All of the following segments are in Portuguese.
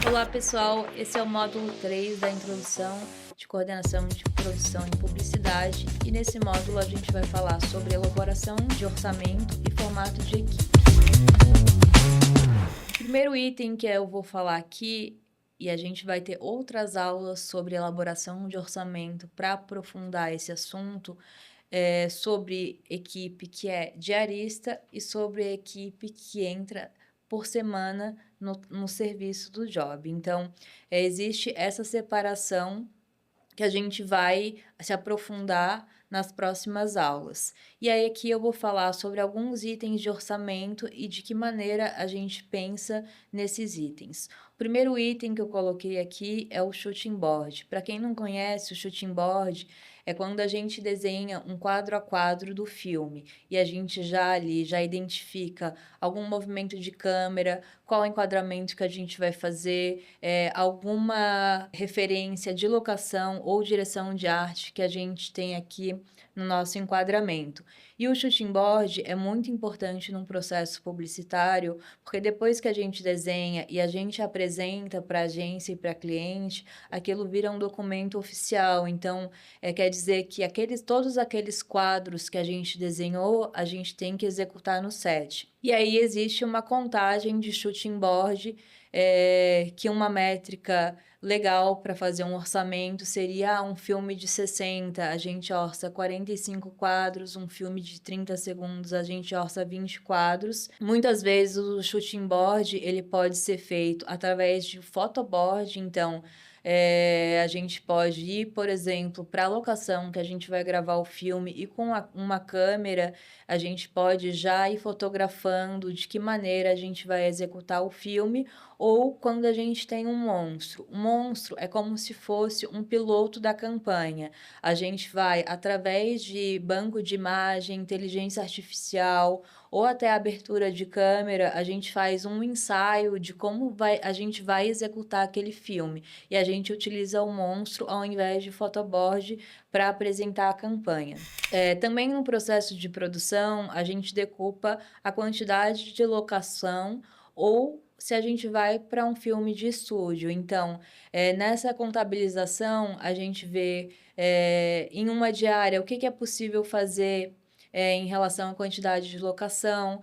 Olá pessoal, esse é o módulo 3 da introdução de coordenação de produção em publicidade e nesse módulo a gente vai falar sobre elaboração de orçamento e formato de equipe. O primeiro item que eu vou falar aqui, e a gente vai ter outras aulas sobre elaboração de orçamento para aprofundar esse assunto, sobre equipe que é diarista e sobre equipe que entra por semana no serviço do job. Então, existe essa separação que a gente vai se aprofundar nas próximas aulas. E aí aqui eu vou falar sobre alguns itens de orçamento e de que maneira a gente pensa nesses itens. O primeiro item que eu coloquei aqui é o shooting board. Para quem não conhece, o shooting board é quando a gente desenha um quadro a quadro do filme e a gente já identifica algum movimento de câmera, qual enquadramento que a gente vai fazer, alguma referência de locação ou direção de arte que a gente tem aqui no nosso enquadramento. E o shooting board é muito importante num processo publicitário, porque depois que a gente desenha e a gente apresenta para a agência e para cliente, aquilo vira um documento oficial. Então, quer dizer que todos aqueles quadros que a gente desenhou, a gente tem que executar no set. E aí existe uma contagem de shooting board, que uma métrica legal para fazer um orçamento seria um filme de 60, a gente orça 45 quadros, um filme de 30 segundos, a gente orça 20 quadros. Muitas vezes o shooting board ele pode ser feito através de photoboard, então a gente pode ir, por exemplo, para a locação que a gente vai gravar o filme e com uma câmera a gente pode já ir fotografando de que maneira a gente vai executar o filme, ou quando a gente tem um monstro. O monstro é como se fosse um piloto da campanha. A gente vai, através de banco de imagem, inteligência artificial ou até abertura de câmera, a gente faz um ensaio de como a gente vai executar aquele filme. E a gente utiliza o monstro ao invés de photoboard para apresentar a campanha. Também no processo de produção, a gente decupa a quantidade de locação ou se a gente vai para um filme de estúdio. Então, nessa contabilização, a gente vê em uma diária o que é possível fazer em relação à quantidade de locação,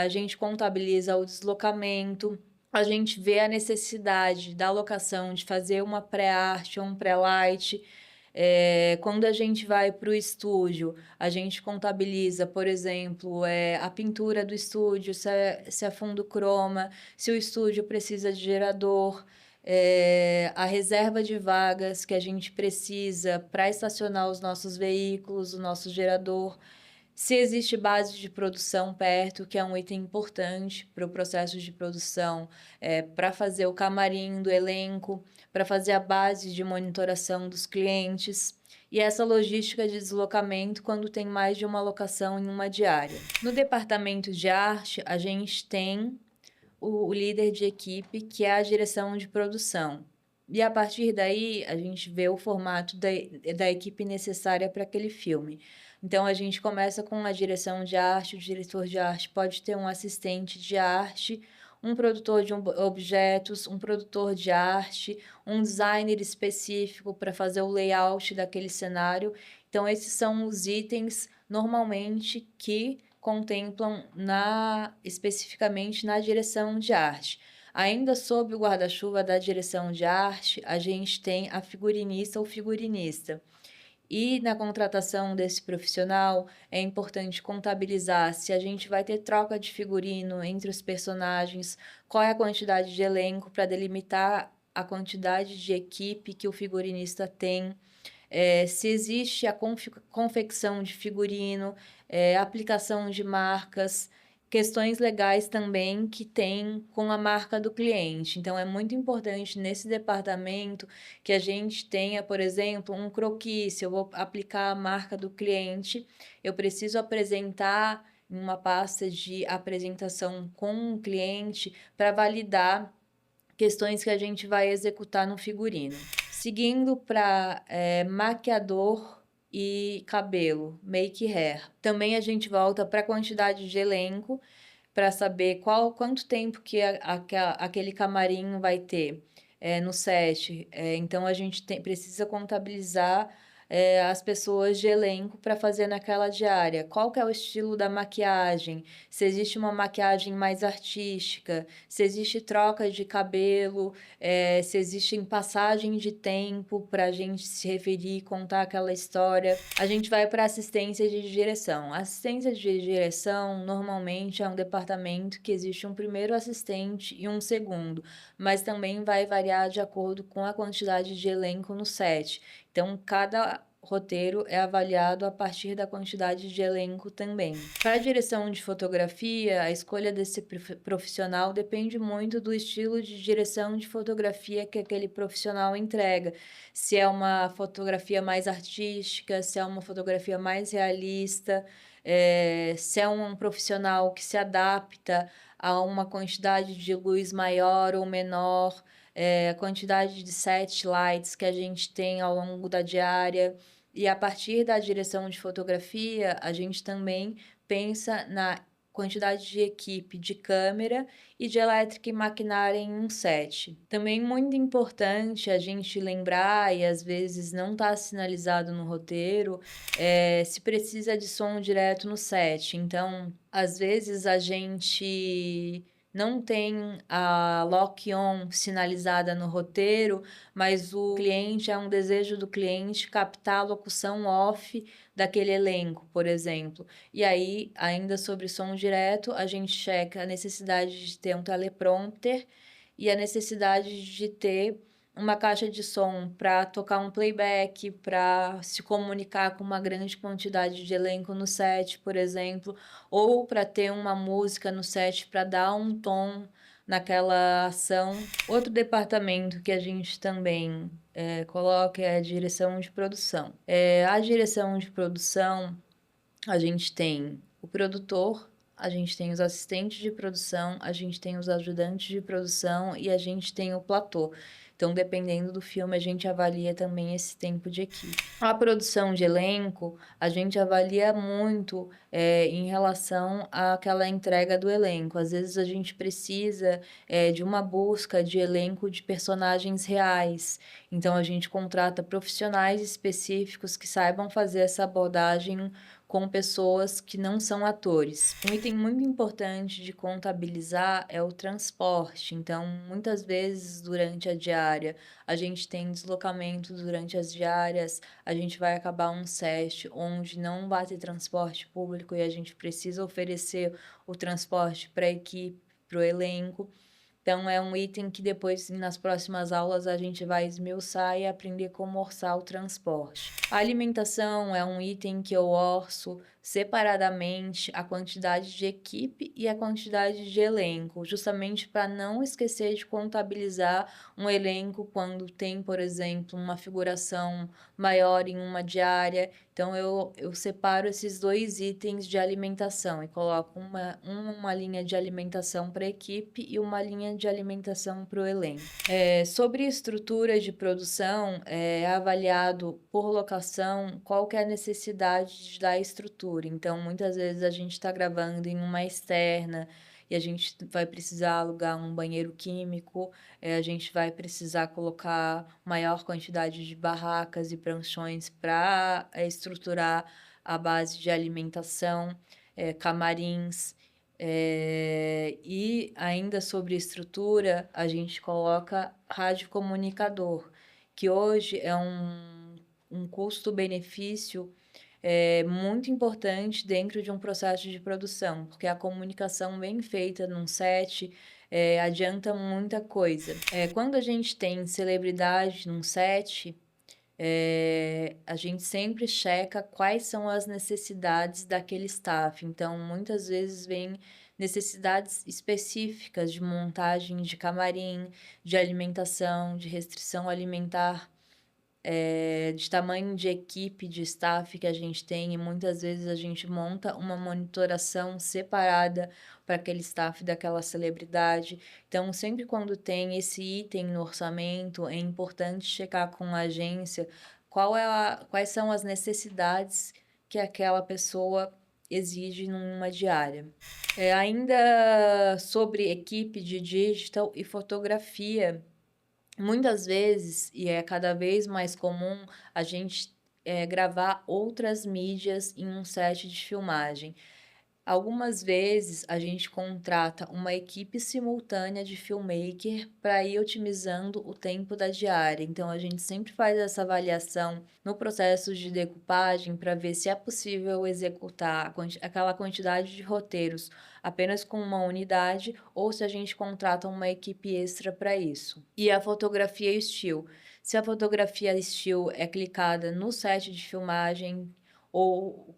a gente contabiliza o deslocamento, a gente vê a necessidade da locação de fazer uma pré-arte ou um pré-light. Quando a gente vai para o estúdio, a gente contabiliza, por exemplo, a pintura do estúdio, se é fundo croma, se o estúdio precisa de gerador, a reserva de vagas que a gente precisa para estacionar os nossos veículos, o nosso gerador. Se existe base de produção perto, que é um item importante para o processo de produção, para fazer o camarim do elenco, para fazer a base de monitoração dos clientes, e essa logística de deslocamento quando tem mais de uma locação em uma diária. No departamento de arte, a gente tem o líder de equipe, que é a direção de produção. E a partir daí, a gente vê o formato da equipe necessária para aquele filme. Então, a gente começa com a direção de arte, o diretor de arte pode ter um assistente de arte, um produtor de objetos, um produtor de arte, um designer específico para fazer o layout daquele cenário. Então, esses são os itens, normalmente, que contemplam especificamente na direção de arte. Ainda sob o guarda-chuva da direção de arte, a gente tem a figurinista ou figurinista. E na contratação desse profissional, é importante contabilizar se a gente vai ter troca de figurino entre os personagens, qual é a quantidade de elenco para delimitar a quantidade de equipe que o figurinista tem, se existe a confecção de figurino, aplicação de marcas, questões legais também que tem com a marca do cliente. Então, é muito importante nesse departamento que a gente tenha, por exemplo, um croquis. Se eu vou aplicar a marca do cliente, eu preciso apresentar em uma pasta de apresentação com o cliente para validar questões que a gente vai executar no figurino. Seguindo para maquiador e cabelo, make hair. Também a gente volta para a quantidade de elenco, para saber quanto tempo que aquele camarim vai ter, no set. Então a gente precisa contabilizar, as pessoas de elenco para fazer naquela diária. Qual que é o estilo da maquiagem, se existe uma maquiagem mais artística, se existe troca de cabelo, se existem passagem de tempo para a gente se referir e contar aquela história. A gente vai para assistência de direção. A assistência de direção, normalmente, é um departamento que existe um primeiro assistente e um segundo, mas também vai variar de acordo com a quantidade de elenco no set. Então, cada roteiro é avaliado a partir da quantidade de elenco também. Para a direção de fotografia, a escolha desse profissional depende muito do estilo de direção de fotografia que aquele profissional entrega. Se é uma fotografia mais artística, se é uma fotografia mais realista, se é um profissional que se adapta a uma quantidade de luz maior ou menor, a quantidade de set lights que a gente tem ao longo da diária. E a partir da direção de fotografia, a gente também pensa na quantidade de equipe de câmera e de elétrica e maquinária em um set. Também muito importante a gente lembrar, e às vezes não está sinalizado no roteiro, se precisa de som direto no set. Então, às vezes a gente não tem a lock-on sinalizada no roteiro, mas o cliente, é um desejo do cliente captar a locução off daquele elenco, por exemplo. E aí, ainda sobre som direto, a gente checa a necessidade de ter um teleprompter e a necessidade de ter uma caixa de som para tocar um playback, para se comunicar com uma grande quantidade de elenco no set, por exemplo, ou para ter uma música no set para dar um tom naquela ação. Outro departamento que a gente também coloca é a direção de produção. A direção de produção, a gente tem o produtor, a gente tem os assistentes de produção, a gente tem os ajudantes de produção e a gente tem o platô. Então, dependendo do filme, a gente avalia também esse tempo de equipe. A produção de elenco, a gente avalia muito em relação àquela entrega do elenco. Às vezes a gente precisa de uma busca de elenco de personagens reais. Então, a gente contrata profissionais específicos que saibam fazer essa abordagem com pessoas que não são atores. Um item muito importante de contabilizar é o transporte. Então, muitas vezes durante a diária, a gente tem deslocamento durante as diárias, a gente vai acabar um set onde não vai ter transporte público e a gente precisa oferecer o transporte para a equipe, para o elenco. Então, é um item que depois, nas próximas aulas, a gente vai esmiuçar e aprender como orçar o transporte. A alimentação é um item que eu orço separadamente a quantidade de equipe e a quantidade de elenco, justamente para não esquecer de contabilizar um elenco quando tem, por exemplo, uma figuração maior em uma diária. Então, eu separo esses dois itens de alimentação e coloco uma linha de alimentação para a equipe e uma linha de alimentação para o elenco. Sobre estrutura de produção, é avaliado por locação qual que é a necessidade da estrutura. Então, muitas vezes a gente está gravando em uma externa e a gente vai precisar alugar um banheiro químico, a gente vai precisar colocar maior quantidade de barracas e pranchões para estruturar a base de alimentação, camarins. E ainda sobre estrutura, a gente coloca radiocomunicador, que hoje é um custo-benefício muito importante dentro de um processo de produção, porque a comunicação bem feita num set adianta muita coisa. Quando a gente tem celebridade num set, a gente sempre checa quais são as necessidades daquele staff. Então, muitas vezes vem necessidades específicas de montagem de camarim, de alimentação, de restrição alimentar, de tamanho de equipe, de staff que a gente tem, e muitas vezes a gente monta uma monitoração separada para aquele staff daquela celebridade. Então, sempre quando tem esse item no orçamento, é importante checar com a agência quais são as necessidades que aquela pessoa exige numa diária. Ainda sobre equipe de digital e fotografia, muitas vezes, e é cada vez mais comum, a gente gravar outras mídias em um set de filmagem. Algumas vezes a gente contrata uma equipe simultânea de filmmaker para ir otimizando o tempo da diária. Então a gente sempre faz essa avaliação no processo de decupagem para ver se é possível executar aquela quantidade de roteiros apenas com uma unidade ou se a gente contrata uma equipe extra para isso. E a fotografia still. Se a fotografia still é clicada no set de filmagem ou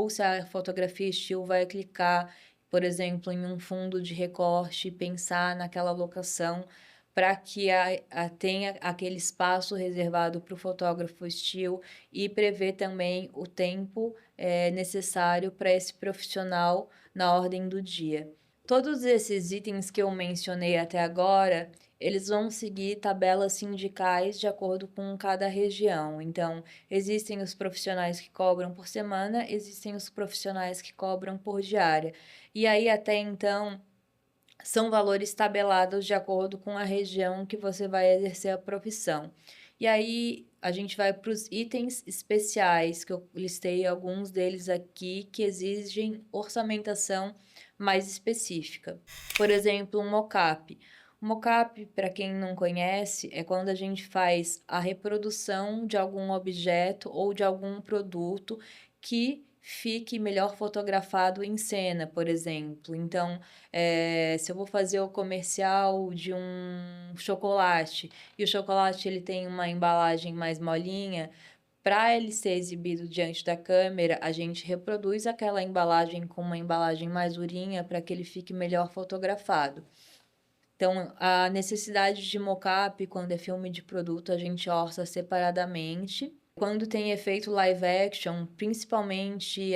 se a fotografia still vai clicar, por exemplo, em um fundo de recorte e pensar naquela locação para que tenha aquele espaço reservado para o fotógrafo still e prever também o tempo necessário para esse profissional na ordem do dia. Todos esses itens que eu mencionei até agora, eles vão seguir tabelas sindicais de acordo com cada região. Então, existem os profissionais que cobram por semana, existem os profissionais que cobram por diária. E aí, até então, são valores tabelados de acordo com a região que você vai exercer a profissão. E aí, a gente vai para os itens especiais, que eu listei alguns deles aqui, que exigem orçamentação mais específica. Por exemplo, um mockup. O mockup, para quem não conhece, é quando a gente faz a reprodução de algum objeto ou de algum produto que fique melhor fotografado em cena, por exemplo. Então, se eu vou fazer o comercial de um chocolate e o chocolate ele tem uma embalagem mais molinha, para ele ser exibido diante da câmera, a gente reproduz aquela embalagem com uma embalagem mais durinha para que ele fique melhor fotografado. Então, a necessidade de mockup, quando é filme de produto, a gente orça separadamente. Quando tem efeito live action, principalmente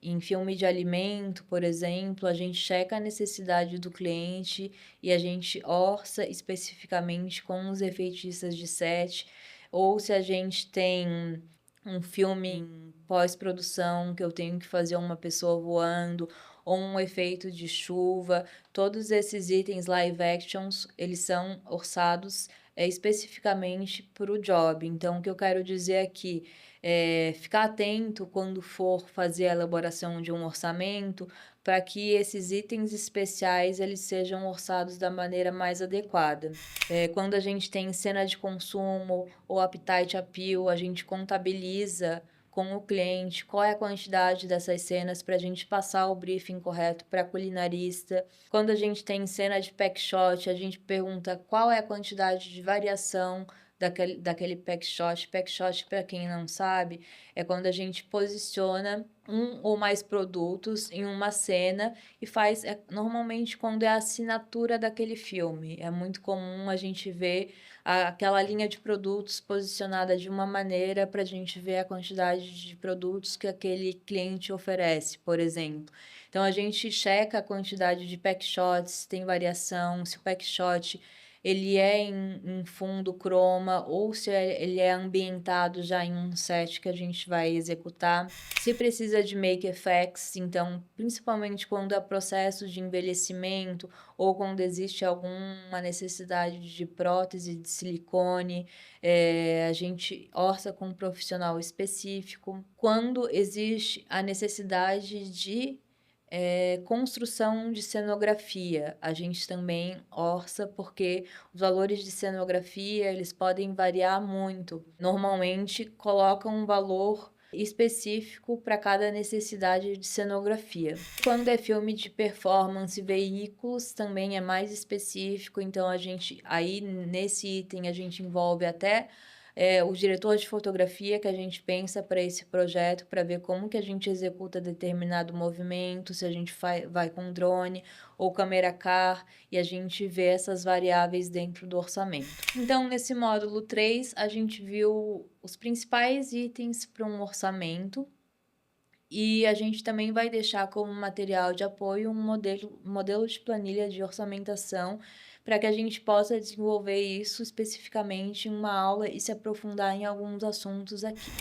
em filme de alimento, por exemplo, a gente checa a necessidade do cliente e a gente orça especificamente com os efeitistas de set. Ou se a gente tem um filme em pós-produção que eu tenho que fazer uma pessoa voando ou um efeito de chuva, todos esses itens live actions, eles são orçados especificamente para o job. Então, o que eu quero dizer aqui é ficar atento quando for fazer a elaboração de um orçamento, para que esses itens especiais eles sejam orçados da maneira mais adequada. Quando a gente tem cena de consumo ou appetite appeal, a gente contabiliza com o cliente qual é a quantidade dessas cenas para a gente passar o briefing correto para a culinarista. Quando a gente tem cena de pack shot, a gente pergunta qual é a quantidade de variação daquele pack shot. Pack shot, para quem não sabe, é quando a gente posiciona um ou mais produtos em uma cena e faz, normalmente quando é a assinatura daquele filme. É muito comum a gente ver aquela linha de produtos posicionada de uma maneira para a gente ver a quantidade de produtos que aquele cliente oferece, por exemplo. Então, a gente checa a quantidade de pack shots, se tem variação, se o pack shot ele é em fundo croma ou se ele é ambientado já em um set que a gente vai executar. Se precisa de make effects, então, principalmente quando é processo de envelhecimento ou quando existe alguma necessidade de prótese de silicone, a gente orça com um profissional específico. Quando existe a necessidade de construção de cenografia, a gente também orça porque os valores de cenografia eles podem variar muito. Normalmente colocam um valor específico para cada necessidade de cenografia. Quando é filme de performance, veículos também é mais específico, então a gente aí nesse item a gente envolve até o diretor de fotografia que a gente pensa para esse projeto, para ver como que a gente executa determinado movimento, se a gente vai com drone ou câmera car, e a gente vê essas variáveis dentro do orçamento. Então, nesse módulo 3, a gente viu os principais itens para um orçamento, e a gente também vai deixar como material de apoio um modelo de planilha de orçamentação para que a gente possa desenvolver isso especificamente em uma aula e se aprofundar em alguns assuntos aqui.